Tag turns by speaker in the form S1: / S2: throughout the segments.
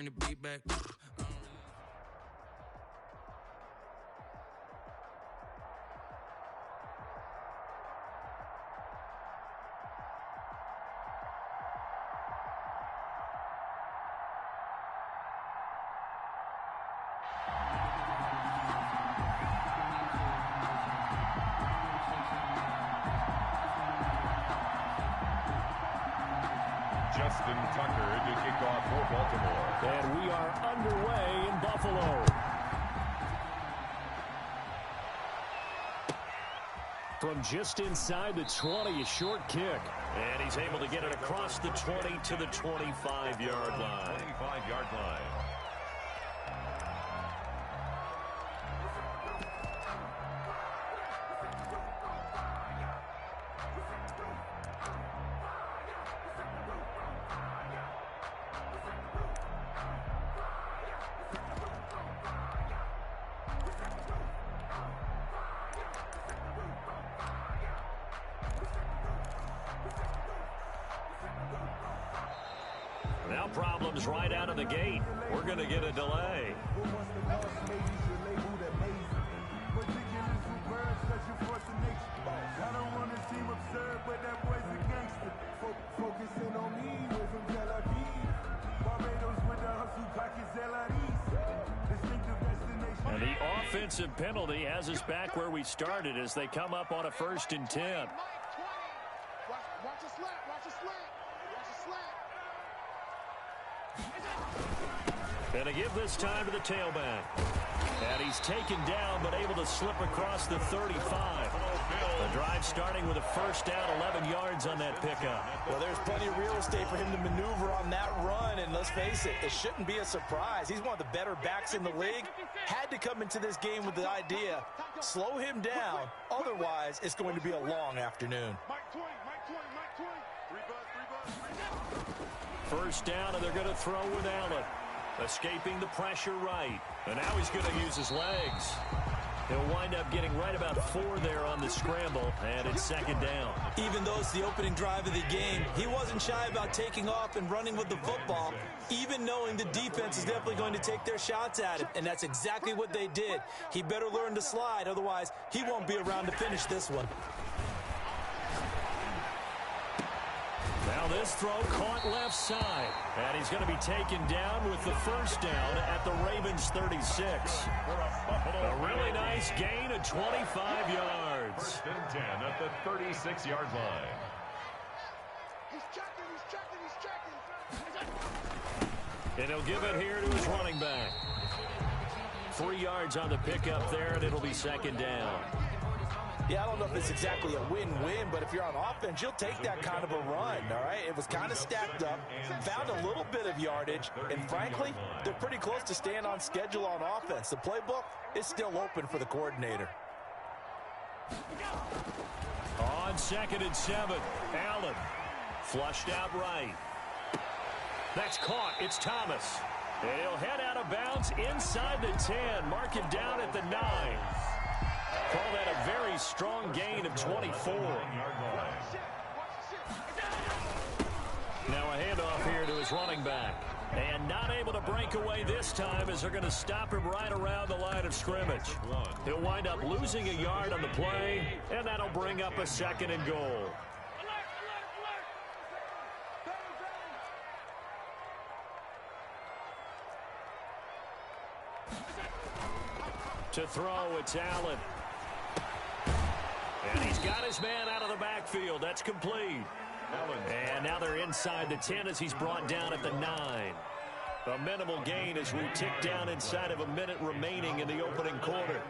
S1: bring the beat back.
S2: Justin Tucker to kick off for Baltimore.
S3: And we are underway in Buffalo. From just inside the 20, a short kick. And he's able to get it across the 20 to the 25-yard line.
S2: 25-yard line.
S3: Now problems right out of the gate. We're going to get a delay. And the offensive penalty has us back where we started as they come up on a 1st and 10.
S4: Watch a slant. Watch a slant.
S3: And to give this time to the tailback. And he's taken down, but able to slip across the 35. The drive starting with a 1st down, 11 yards on that pickup.
S5: Well, there's plenty of real estate for him to maneuver on that run, and let's face it, it shouldn't be a surprise. He's one of the better backs in the league. Had to come into this game with the idea, slow him down, otherwise it's going to be a long afternoon.
S3: 1st down, and they're going to throw with Allen. Escaping the pressure right. And now he's going to use his legs. He'll wind up getting right about 4 there on the scramble, and it's 2nd down.
S5: Even though it's the opening drive of the game, he wasn't shy about taking off and running with the football, even knowing the defense is definitely going to take their shots at him, and that's exactly what they did. He better learn to slide, otherwise he won't be around to finish this one.
S3: Now this throw caught left side, and he's going to be taken down with the 1st down at the Ravens 36. A really nice gain of 25 yards.
S2: 1st and 10 at the 36-yard line.
S4: He's checking.
S3: And he'll give it here to his running back. 3 yards on the pickup there, and it'll be 2nd down.
S5: Yeah, I don't know if it's exactly a win-win, but if you're on offense, you'll take that kind of a run, all right? It was kind of stacked up, found a little bit of yardage, and frankly, they're pretty close to staying on schedule on offense. The playbook is still open for the coordinator.
S3: On 2nd and 7, Allen flushed out right. That's caught. It's Thomas. And he'll head out of bounds inside the 10. Mark it down at the 9. Call that a very strong gain of 24. Now a handoff here to his running back. And not able to break away this time as they're going to stop him right around the line of scrimmage. He'll wind up losing a yard on the play, and that'll bring up a 2nd and goal. To throw, it's Allen. And he's got his man out of the backfield. That's complete. And now they're inside the 10 as he's brought down at the 9. A minimal gain as we tick down inside of a minute remaining in the opening quarter.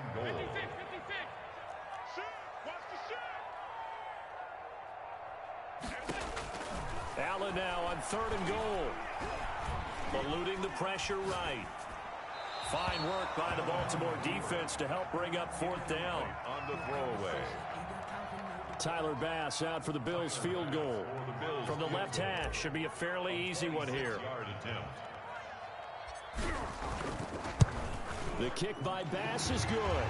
S3: Allen now on 3rd and goal. Eluding the pressure right. Fine work by the Baltimore defense to help bring up 4th down.
S2: On the throwaway.
S3: Tyler Bass out for the Bills field goal. From the left hash, should be a fairly easy one here. The kick by Bass is good.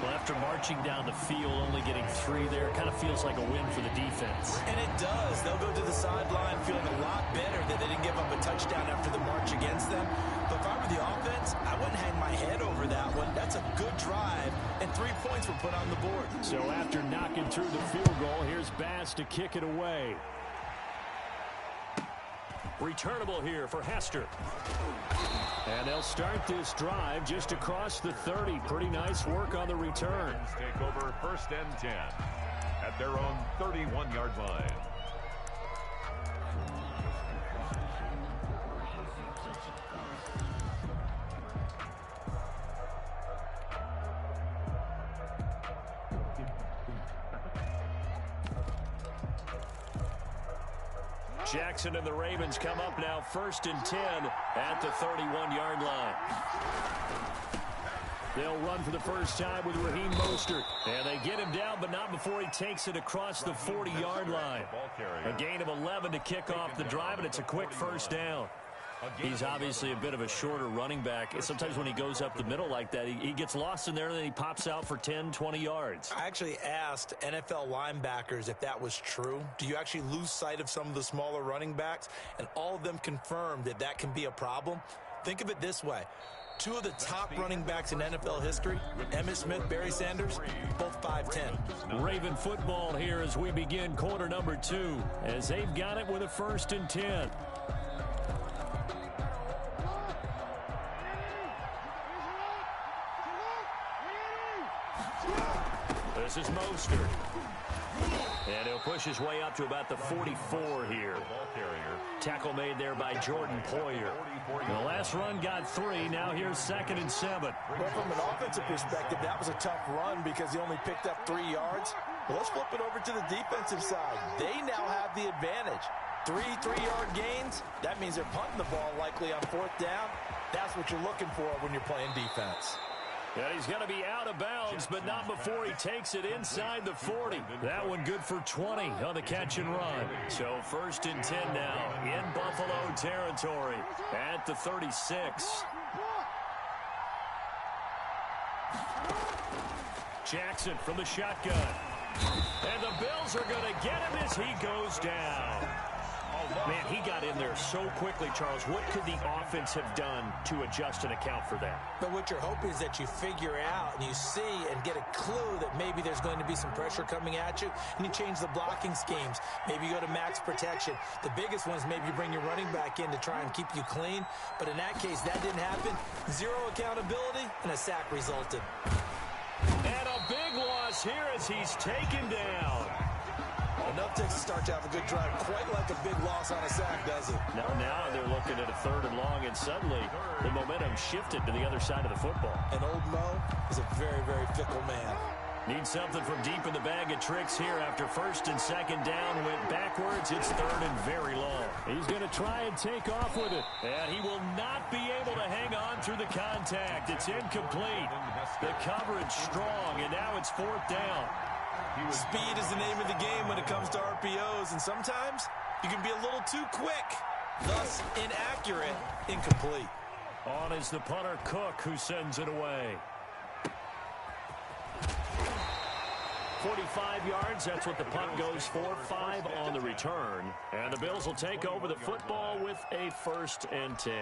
S3: Well, after marching down the field, only getting 3 there, kind of feels like a win for the defense.
S5: And it does. They'll go to the sideline feeling a lot better that they didn't give up a touchdown after the march against good drive, and 3 points were put on the board.
S3: So after knocking through the field goal, here's Bass to kick it away. Returnable here for Hester. And they'll start this drive just across the 30. Pretty nice work on the return.
S2: Take over 1st and 10 at their own 31-yard line.
S3: Jackson and the Ravens come up now 1st and 10 at the 31-yard line. They'll run for the first time with Raheem Mostert. And they get him down, but not before he takes it across the 40-yard line. A gain of 11 to kick off the drive, and it's a quick first down. He's obviously a bit of a shorter running back. Sometimes when he goes up the middle like that, he gets lost in there, and then he pops out for 10, 20 yards.
S5: I actually asked NFL linebackers if that was true. Do you actually lose sight of some of the smaller running backs? And all of them confirmed that that can be a problem. Think of it this way. 2 of the top running backs in NFL history, Emmitt Smith, Barry Sanders, both 5'10".
S3: Raven football here as we begin quarter number 2, as they've got it with a 1st and 10. This is Mostert. And he'll push his way up to about the 44 here. Tackle made there by Jordan Poyer. The last run got 3. Now here's 2nd and 7.
S5: Well, from an offensive perspective, that was a tough run because he only picked up 3 yards. Well, let's flip it over to the defensive side. They now have the advantage. 3 3-yard gains. That means they're punting the ball likely on 4th down. That's what you're looking for when you're playing defense.
S3: And he's going to be out of bounds, but not before he takes it inside the 40. That one good for 20 on the catch and run. So 1st and 10 now in Buffalo territory at the 36. Jackson from the shotgun. And the Bills are going to get him as he goes down. Man, he got in there so quickly, Charles. What could the offense have done to adjust and account for that?
S5: But what you're hoping is that you figure out and you see and get a clue that maybe there's going to be some pressure coming at you, and you change the blocking schemes. Maybe you go to max protection. The biggest one is maybe you bring your running back in to try and keep you clean. But in that case, that didn't happen. 0 accountability, and a sack resulted.
S3: And a big loss here as he's taken down.
S5: Enough to start to have a good drive. Quite like a big loss on a sack, does it?
S3: Now they're looking at a 3rd and long, and suddenly the momentum shifted to the other side of the football.
S5: And old Mo is a very, very fickle man.
S3: Need something from deep in the bag of tricks here after 1st and 2nd down. Went backwards. It's 3rd and very long. He's going to try and take off with it. And he will not be able to hang on through the contact. It's incomplete. The coverage strong, and now it's 4th down.
S5: Speed is the name of the game when it comes to RPOs, and sometimes you can be a little too quick, thus inaccurate, incomplete.
S3: On is the punter Cook, who sends it away. 45 yards, that's what the punt goes for. 5 on the return. And the Bills will take over the football with a 1st and 10.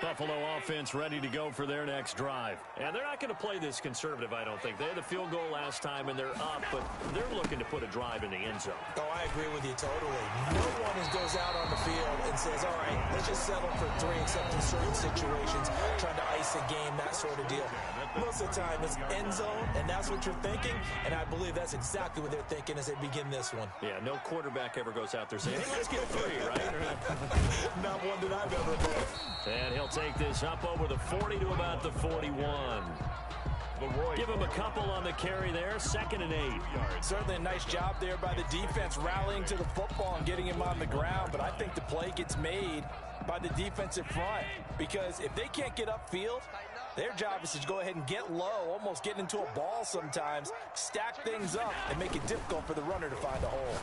S3: Buffalo offense ready to go for their next drive. And they're not going to play this conservative, I don't think. They had the field goal last time, and they're up, but they're looking to put a drive in the end zone.
S5: Oh, I agree with you totally. No one goes out on the field and says, all right, let's just settle for 3, except in certain situations, trying to ice a game, that sort of deal. Most of the time, it's end zone, and that's what you're thinking, and I believe that's exactly what they're thinking as they begin this one.
S3: Yeah, no quarterback ever goes out there saying, hey, let's get 3, right?
S5: Not one that I've ever met.
S3: And he'll take this up over the 40 to about the 41. Give him a couple on the carry there. 2nd and 8.
S5: Certainly a nice job there by the defense rallying to the football and getting him on the ground, but I think the play gets made by the defensive front, because if they can't get upfield, their job is to go ahead and get low, almost get into a ball sometimes, stack things up, and make it difficult for the runner to find a hole.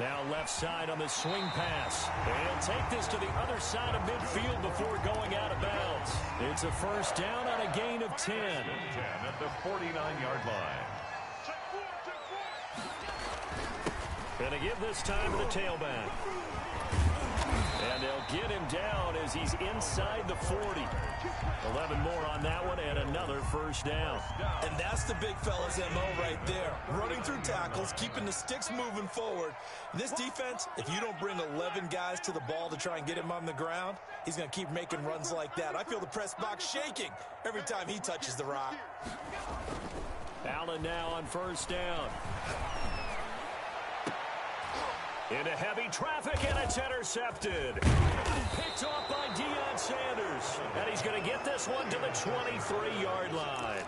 S3: Now left side on the swing pass. And he'll take this to the other side of midfield before going out of bounds. It's a 1st down on a gain of 10.
S2: 10 at the 49-yard line.
S3: Gonna give this time to the tailback. And they'll They'll get him down as he's inside the 40. 11 more on that one and another first down.
S5: And that's the big fella's MO right there. Running through tackles, keeping the sticks moving forward. This defense, if you don't bring 11 guys to the ball to try and get him on the ground, he's going to keep making runs like that. I feel the press box shaking every time he touches the rock.
S3: Allen now on first down. Into heavy traffic, and it's intercepted. Picked off by Deion Sanders. And he's going to get this one to the 23-yard line.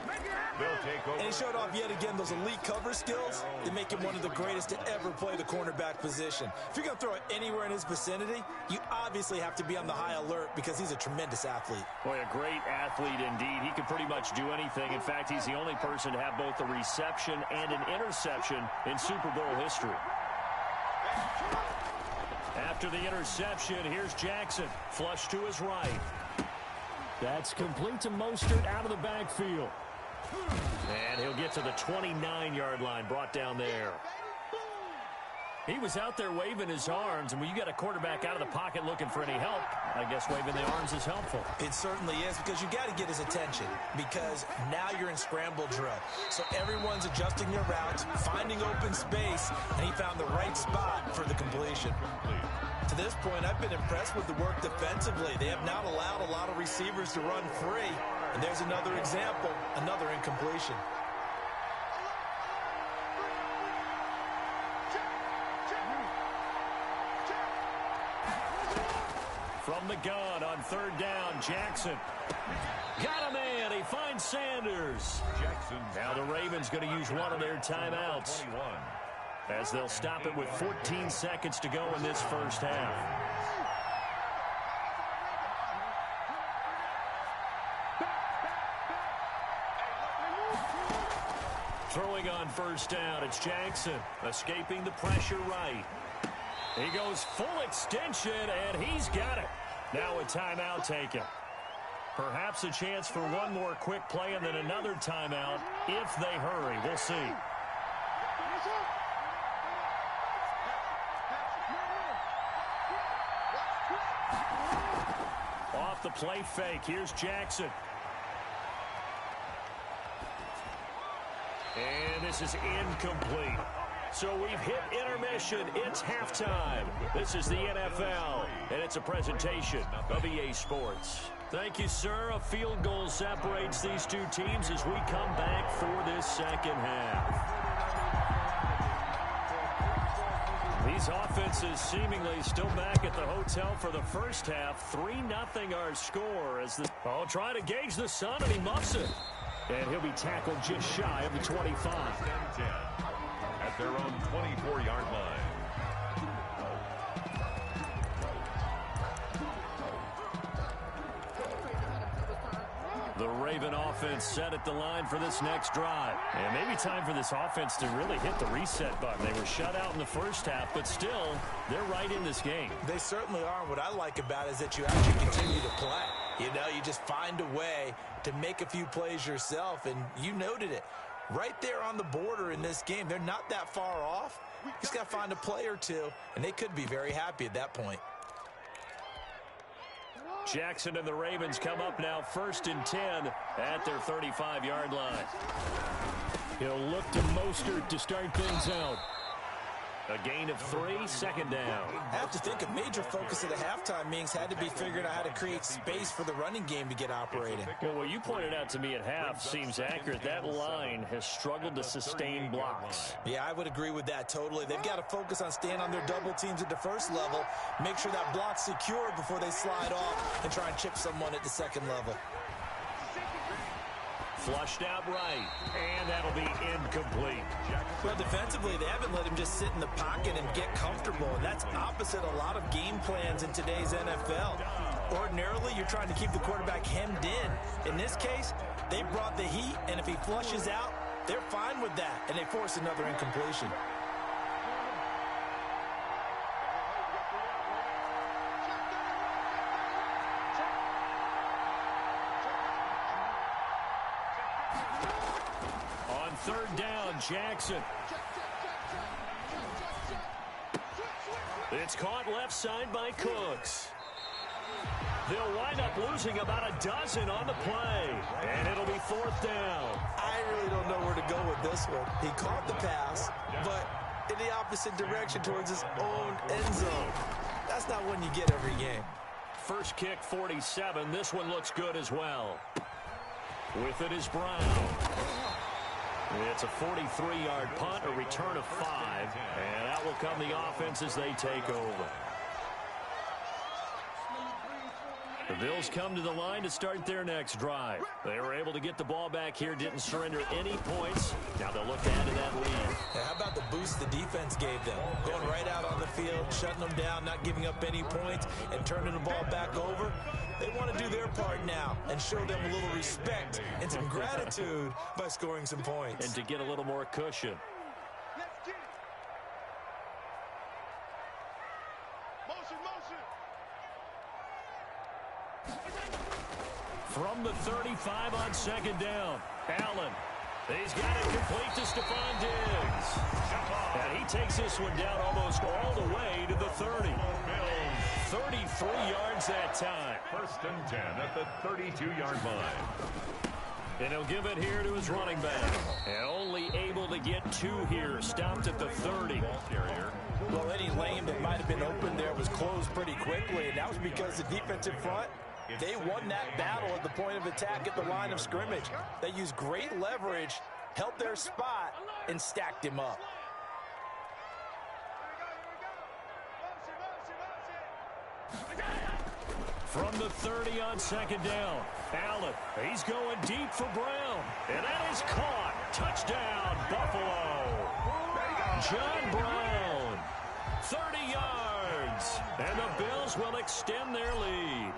S5: And he showed off yet again those elite cover skills that make him one of the greatest to ever play the cornerback position. If you're going to throw it anywhere in his vicinity, you obviously have to be on the high alert because he's a tremendous athlete.
S3: Boy, a great athlete indeed. He can pretty much do anything. In fact, he's the only person to have both a reception and an interception in Super Bowl history. After the interception, here's Jackson. Flush to his right. That's complete to Mostert out of the backfield. And he'll get to the 29-yard line, brought down there. He was out there waving his arms, and when you got a quarterback out of the pocket looking for any help, I guess waving the arms is helpful.
S5: It certainly is, because you got to get his attention, because now you're in scramble drill. So everyone's adjusting their routes, finding open space, and he found the right spot for the completion. To this point, I've been impressed with the work defensively. They have not allowed a lot of receivers to run free, and there's another example, another incompletion.
S3: From the gun on third down, Jackson. Got him in. He finds Sanders. Now the Ravens going to use one of their timeouts as they'll stop it with 14 seconds to go in this first half. Throwing on first down, it's Jackson. Escaping the pressure right. He goes full extension, and he's got it. Now a timeout taken. Perhaps a chance for one more quick play and then another timeout if they hurry. We'll see. Off the play fake, here's Jackson. And this is incomplete. So we've hit intermission. It's halftime. This is the NFL, and it's a presentation of EA Sports. Thank you, sir. A field goal separates these two teams as we come back for this second half. These offenses seemingly still back at the hotel for the first half. 3-0 our score as the trying to gauge the sun, and he muffs it. And he'll be tackled just shy of the 25.
S2: At their own 24-yard line.
S3: The Raven offense set at the line for this next drive. And maybe time for this offense to really hit the reset button. They were shut out in the first half, but still, they're right in this game.
S5: They certainly are. And what I like about it is that you actually continue to play. You know, you just find a way to make a few plays yourself, and you noted it. Right there on the border in this game, they're not that far off. You just got to find a play or two, and they could be very happy at that point.
S3: Jackson and the Ravens come up now 1st and 10 at their 35-yard line. He'll look to Mostert to start things out. A gain of 3, second down.
S5: I have to think a major focus of the halftime meetings had to be figuring out how to create space for the running game to get operating.
S3: Well, what you pointed out to me at half seems accurate. That line has struggled to sustain blocks.
S5: Yeah, I would agree with that totally. They've got to focus on staying on their double teams at the first level, make sure that block's secured before they slide off and try and chip someone at the second level.
S3: Flushed out right, and that'll be incomplete.
S5: Well, defensively, they haven't let him just sit in the pocket and get comfortable, and that's opposite a lot of game plans in today's NFL. Ordinarily, you're trying to keep the quarterback hemmed in. In this case, they brought the heat, and if he flushes out, they're fine with that, and they force another incompletion.
S3: Third down, Jackson. It's caught left side by Cooks. They'll wind up losing about a dozen on the play. And it'll be 4th down.
S5: I really don't know where to go with this one. He caught the pass, but in the opposite direction towards his own end zone. That's not one you get every game.
S3: First kick, 47. This one looks good as well. With it is Brown. It's a 43-yard punt, a return of 5. And out will come the offense as they take over. The Bills come to the line to start their next drive. They were able to get the ball back here, didn't surrender any points. Now they'll look to add to that lead.
S5: Yeah, how about the boost the defense gave them? Going right out on the field, shutting them down, not giving up any points, and turning the ball back over. They want to do their part now and show them a little respect and some gratitude by scoring some points.
S3: And to get a little more cushion. From the 35 on 2nd down, Allen. He's got it complete to Stephon Diggs. And he takes this one down almost all the way to the 30. 33 yards that time.
S2: 1st and 10 at the 32-yard line.
S3: And he'll give it here to his running back. And only able to get 2 here. Stopped at the 30.
S5: Well, any lane that might have been open there was closed pretty quickly, and that was because the defensive front, they won that battle at the point of attack at the line of scrimmage. They used great leverage, held their spot, and stacked him up.
S3: From the 30 on 2nd down, Allen. He's going deep for Brown. And that is caught. Touchdown, Buffalo. John Brown. 30 yards. And the Bills will extend their lead.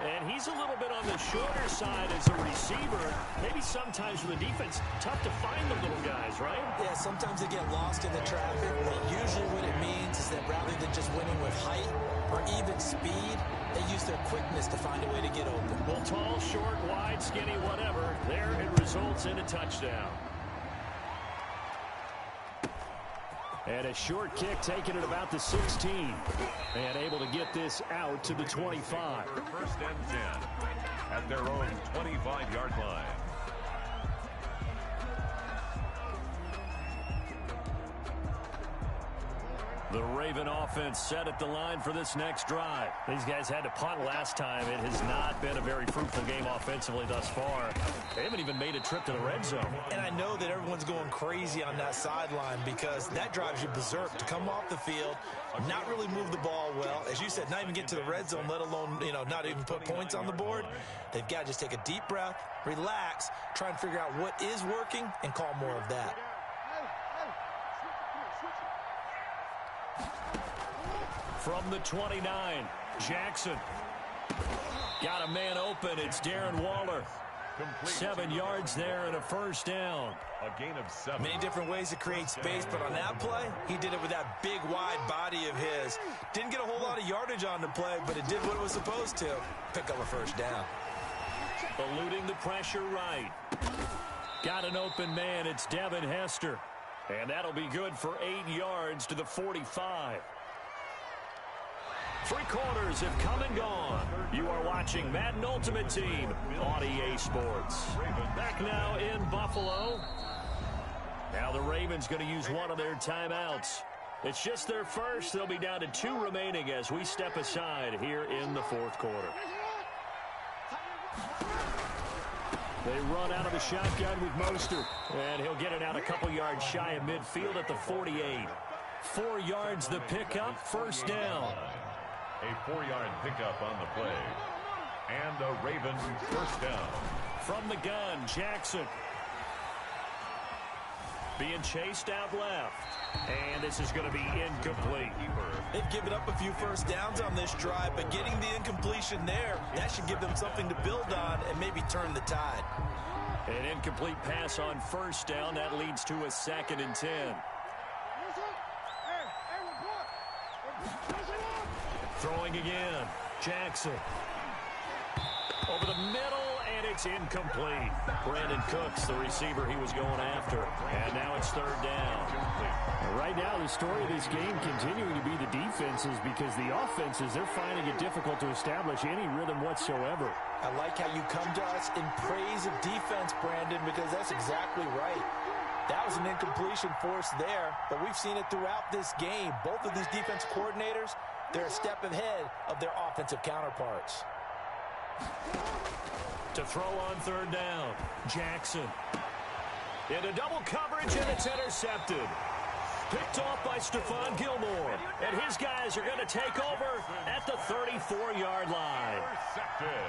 S3: And he's a little bit on the shorter side as a receiver. Maybe sometimes for the defense, tough to find the little guys, right?
S5: Yeah, sometimes they get lost in the traffic, but usually what it means is that rather than just winning with height or even speed, they use their quickness to find a way to get open.
S3: Well, tall, short, wide, skinny, whatever, there it results in a touchdown. And a short kick taken at about the 16. And able to get this out to the 25.
S2: 1st and 10 at their own 25-yard line.
S3: The Raven offense set at the line for this next drive. These guys had to punt last time. It has not been a very fruitful game offensively thus far. They haven't even made a trip to the red zone.
S5: And I know that everyone's going crazy on that sideline because that drives you berserk to come off the field, not really move the ball well. As you said, not even get to the red zone, let alone, not even put points on the board. They've got to just take a deep breath, relax, try and figure out what is working, and call more of that.
S3: From the 29, Jackson. Got a man open. It's Darren Waller. 7 yards there and a 1st down.
S2: A gain of 7.
S5: Many different ways to create space, but on that play, he did it with that big, wide body of his. Didn't get a whole lot of yardage on the play, but it did what it was supposed to. Pick up a 1st down.
S3: Eluding the pressure right. Got an open man. It's Devin Hester. And that'll be good for 8 yards to the 45. 3 quarters have come and gone. You are watching Madden Ultimate Team on EA Sports. Back now in Buffalo. Now the Ravens going to use one of their timeouts. It's just their first. They'll be down to 2 remaining as we step aside here in the 4th quarter. They run out of the shotgun with Mostert. And he'll get it out a couple yards shy of midfield at the 48. 4 yards the pickup, 1st down.
S2: A 4-yard pickup on the play. And a Raven 1st down.
S3: From the gun, Jackson. Being chased out left. And this is going to be incomplete.
S5: They've given up a few 1st downs on this drive, but getting the incompletion there, that should give them something to build on and maybe turn the tide.
S3: An incomplete pass on 1st down. That leads to a 2nd and 10. Throwing again. Jackson. Over the middle, and it's it's incomplete. Brandon Cooks, the receiver he was going after. And now it's third down.
S1: Right now, the story of this game continuing to be the defenses, because the offenses, they're finding it difficult to establish any rhythm whatsoever.
S5: I like how you come to us in praise of defense, Brandon, because that's exactly right. That was an incompletion force there, but we've seen it throughout this game. Both of these defense coordinators, they're a step ahead of their offensive counterparts.
S3: To throw on third down, Jackson. Into double coverage, and it's intercepted. Picked off by Stephon Gilmore. And his guys are going to take over at the 34-yard line.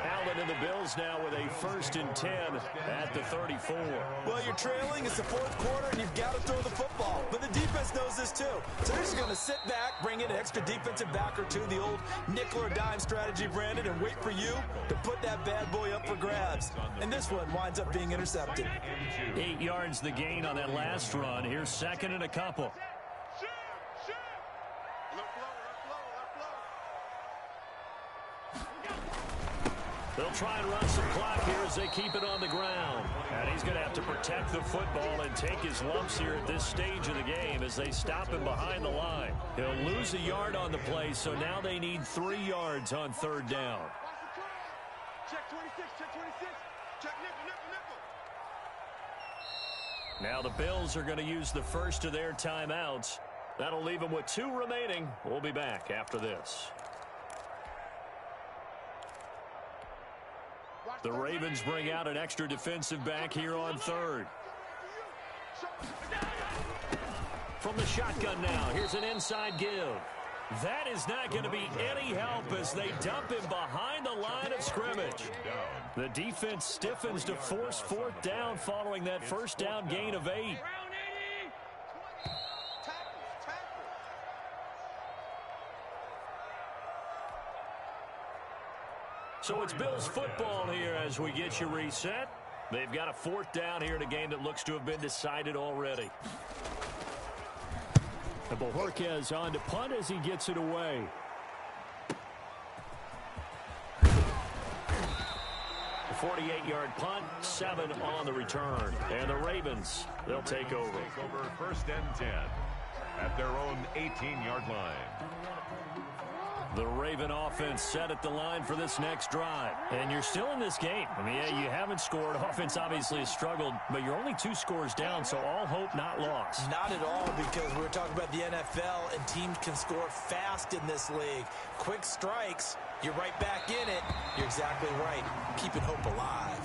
S3: Allen and the Bills now with a 1st and 10 at the 34.
S5: Well, you're trailing. It's the fourth quarter, and you've got to throw the football. But the defense knows this, too. So they're just going to sit back, bring in an extra defensive back or two, the old nickel or dime strategy, Brandon, and wait for you to put that bad boy up for grabs. And this one winds up being intercepted.
S3: 8 yards the gain on that last run. Here's 2nd and a couple. They'll try and run some clock here as they keep it on the ground. And he's going to have to protect the football and take his lumps here at this stage of the game as they stop him behind the line. He'll lose a yard on the play, so now they need 3 yards on third down.
S4: Check 26, check 26, check nickel.
S3: Now the Bills are going to use the first of their timeouts. That'll leave them with 2 remaining. We'll be back after this. The Ravens bring out an extra defensive back here on third. From the shotgun now, here's an inside give. That is not going to be any help as they dump him behind the line of scrimmage. The defense stiffens to force 4th down following that first down gain of 8. So it's Bills football here as we get you reset. They've got a 4th down here in a game that looks to have been decided already.
S1: And Bojorquez on to punt as he gets it away.
S3: A 48-yard punt, 7 on the return. And the Ravens, they'll take over.
S2: 1st and 10 at their own 18-yard line.
S3: The Raven offense set at the line for this next drive.
S1: And you're still in this game. I mean, yeah, you haven't scored. Offense obviously has struggled, but you're only 2 scores down, so all hope not lost.
S5: Not at all, because we were talking about the NFL, and teams can score fast in this league. Quick strikes, you're right back in it. You're exactly right. Keeping hope alive.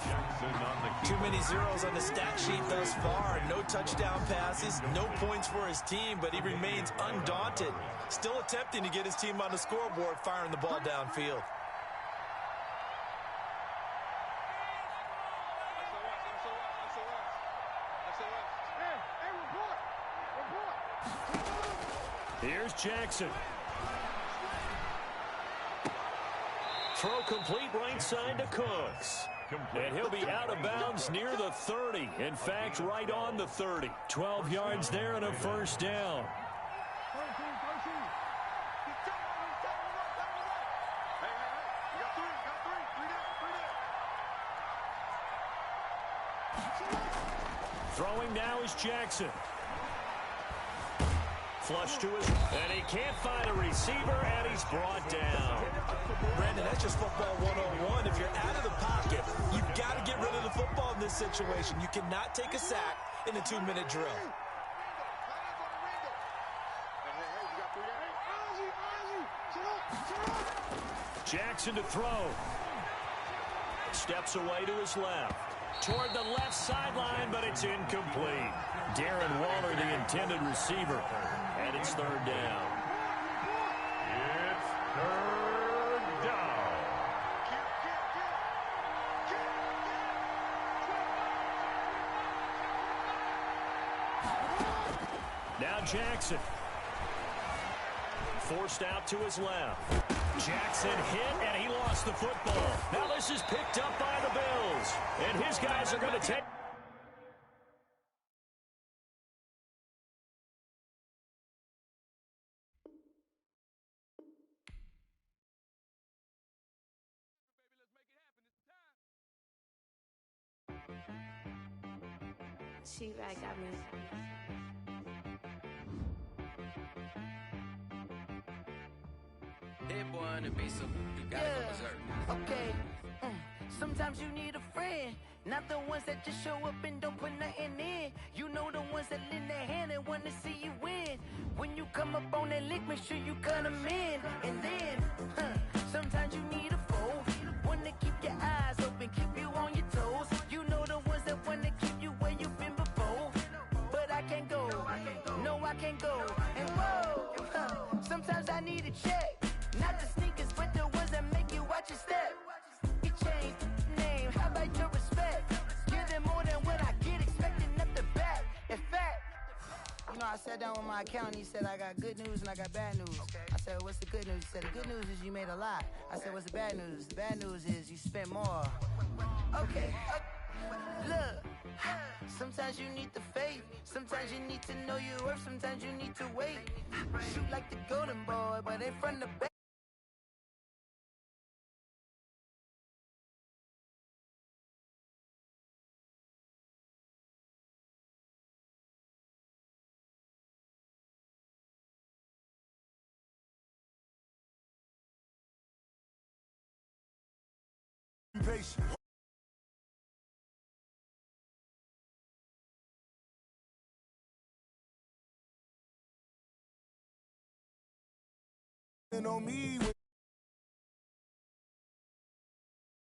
S5: Too many zeros on the stat sheet thus far. No touchdown passes, no points for his team, but he remains undaunted. Still attempting to get his team on the scoreboard, firing the ball downfield.
S3: Here's Jackson. Throw complete right side to Cooks. And he'll be out of bounds near the 30. In fact, right on the 30. 12 yards there and a 1st down. Throwing now is Jackson. Flush to his, and he can't find a receiver, and he's brought down.
S5: Brandon, that's just football 101. If you're out of the pocket, you've got to get rid of the football in this situation. You cannot take a sack in a 2-minute drill.
S3: Jackson to throw. Steps away to his left. Toward the left sideline, but it's incomplete. Darren Waller, the intended receiver. And it's 3rd down.
S2: It's 3rd down.
S3: Now Jackson. Forced out to his left. Jackson hit, and he lost the football. Now this is picked up by the Bills. And his guys are going to take...
S6: She right got me.
S7: Hit boy on the beat, so you gotta go berserk.
S8: Okay. Sometimes you need a friend, not the ones that just show up and don't put nothing in. You know the ones that lend their hand and want to see you win. When you come up on that lick, make sure you cut them in. And then, sometimes you need a foe, one to keep your eyes open, keep you on your toes. You know the ones that want to keep you where you've been before. But I can't go, no I can't go. And whoa, sometimes I need a check. Not the sneakers, but the ones that make you watch your step. You changed the name, how about your respect? Give them more than what I get, expecting up the back. In fact, you know, I sat down with my accountant, he said I got good news and I got bad news. I said, what's the good news? He said, the good news is you made a lot. I said, what's the bad news? The bad news is you spent more. Okay, look, sometimes you need the faith, sometimes you need to know your worth, sometimes you need to wait. Shoot like the golden boy, but in front of the back.
S4: Patient. On me.